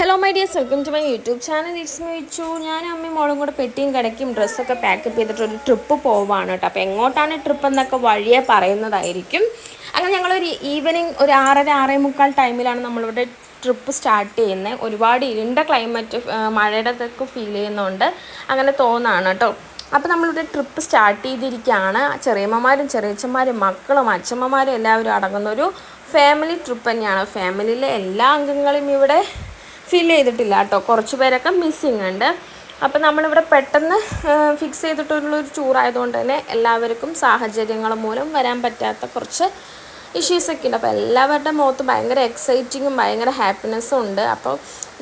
Hello my dears, welcome to my YouTube channel. It's me Vichu. ഞാനും അമ്മയും മോളും കൂടെ പെട്ടിയും കിടക്കും ഡ്രസ്സൊക്കെ പാക്കപ്പ് ചെയ്തിട്ടൊരു ട്രിപ്പ് പോവാണ് കേട്ടോ. അപ്പോൾ എങ്ങോട്ടാണ് ട്രിപ്പ് എന്നൊക്കെ വഴിയെ പറയുന്നതായിരിക്കും. അങ്ങനെ ഞങ്ങളൊരു ഈവനിങ് ഒരു 6:30-6:45 ടൈമിലാണ് നമ്മളിവിടെ ട്രിപ്പ് സ്റ്റാർട്ട് ചെയ്യുന്നത്. ഒരുപാട് ഇരുണ്ട ക്ലൈമറ്റ്, മഴയുടെ ഇതൊക്കെ ഫീൽ ചെയ്യുന്നുണ്ട്, അങ്ങനെ തോന്നാണ് കേട്ടോ. അപ്പോൾ നമ്മളിവിടെ ട്രിപ്പ് സ്റ്റാർട്ട് ചെയ്തിരിക്കുകയാണ്. ചെറിയമ്മമാരും ചെറിയച്ഛന്മാരും മക്കളും അച്ഛമ്മമാരും എല്ലാവരും അടങ്ങുന്നൊരു ഫാമിലി ട്രിപ്പ് തന്നെയാണ്. ഫാമിലിയിലെ എല്ലാ അംഗങ്ങളും ഇവിടെ ഫിൽ ചെയ്തിട്ടില്ല കേട്ടോ, കുറച്ച് പേരൊക്കെ മിസ്സിങ് ഉണ്ട്. അപ്പോൾ നമ്മളിവിടെ പെട്ടെന്ന് ഫിക്സ് ചെയ്തിട്ടുള്ളൊരു ടൂറായതുകൊണ്ട് തന്നെ എല്ലാവർക്കും സാഹചര്യങ്ങൾ മൂലം വരാൻ പറ്റാത്ത കുറച്ച് ഇഷ്യൂസൊക്കെ ഉണ്ട്. അപ്പോൾ എല്ലാവരുടെ മുഖത്ത് ഭയങ്കര എക്സൈറ്റിങ്ങും ഭയങ്കര ഹാപ്പിനെസ്സും ഉണ്ട്. അപ്പോൾ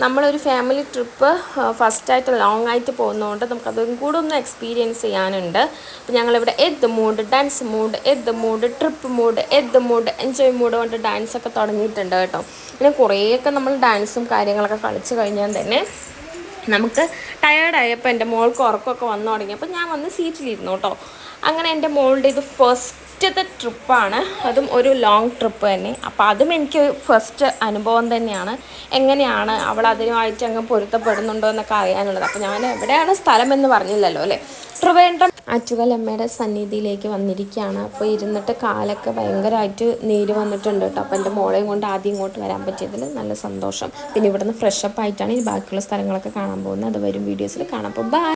നമ്മളൊരു ഫാമിലി ട്രിപ്പ് ഫസ്റ്റായിട്ട് ലോങ് ആയിട്ട് പോകുന്നതുകൊണ്ട് നമുക്കതും കൂടെ ഒന്ന് എക്സ്പീരിയൻസ് ചെയ്യാനുണ്ട്. അപ്പോൾ ഞങ്ങളിവിടെ Ed mood, dance mood, Ed mood, trip mood, Ed mood, enjoy mood കൊണ്ട് ഡാൻസൊക്കെ തുടങ്ങിയിട്ടുണ്ട് കേട്ടോ. പിന്നെ കുറേയൊക്കെ നമ്മൾ ഡാൻസും കാര്യങ്ങളൊക്കെ കളിച്ച് കഴിഞ്ഞാൽ തന്നെ നമുക്ക് ടയേർഡായപ്പോൾ എൻ്റെ മോൾക്ക് ഉറക്കമൊക്കെ വന്നു തുടങ്ങിയപ്പോൾ ഞാൻ വന്ന് സീറ്റിലിരുന്നു കേട്ടോ. അങ്ങനെ എൻ്റെ മോളുടെ ഇത് ഫസ്റ്റത്തെ ട്രിപ്പാണ്, അതും ഒരു ലോങ് ട്രിപ്പ് തന്നെ. അപ്പോൾ അതും എനിക്ക് ഫസ്റ്റ് അനുഭവം തന്നെയാണ്. എങ്ങനെയാണ് അവൾ അതിനുമായിട്ട് അങ്ങ് പൊരുത്തപ്പെടുന്നുണ്ടോ എന്നൊക്കെ അറിയാനുള്ളത്. അപ്പോൾ ഞാൻ എവിടെയാണ് സ്ഥലമെന്ന് പറഞ്ഞില്ലല്ലോ അല്ലേ, ട്രിവാൻഡ്രം ആറ്റുകാലമ്മയുടെ സന്നിധിയിലേക്ക് വന്നിരിക്കുകയാണ്. അപ്പോൾ ഇരുന്നിട്ട് കാലൊക്കെ ഭയങ്കരമായിട്ട് നീര് വന്നിട്ടുണ്ട് കേട്ടോ. അപ്പോൾ എൻ്റെ മോളെയും കൊണ്ട് ആദ്യം ഇങ്ങോട്ട് വരാൻ പറ്റിയതിൽ നല്ല സന്തോഷം. പിന്നെ ഇവിടുന്ന് ഫ്രഷപ്പ് ആയിട്ടാണ് ഇനി ബാക്കിയുള്ള സ്ഥലങ്ങളൊക്കെ കാണാൻ പോകുന്നത്. അത് വരും വീഡിയോസിൽ കാണാം. അപ്പോൾ ബൈ.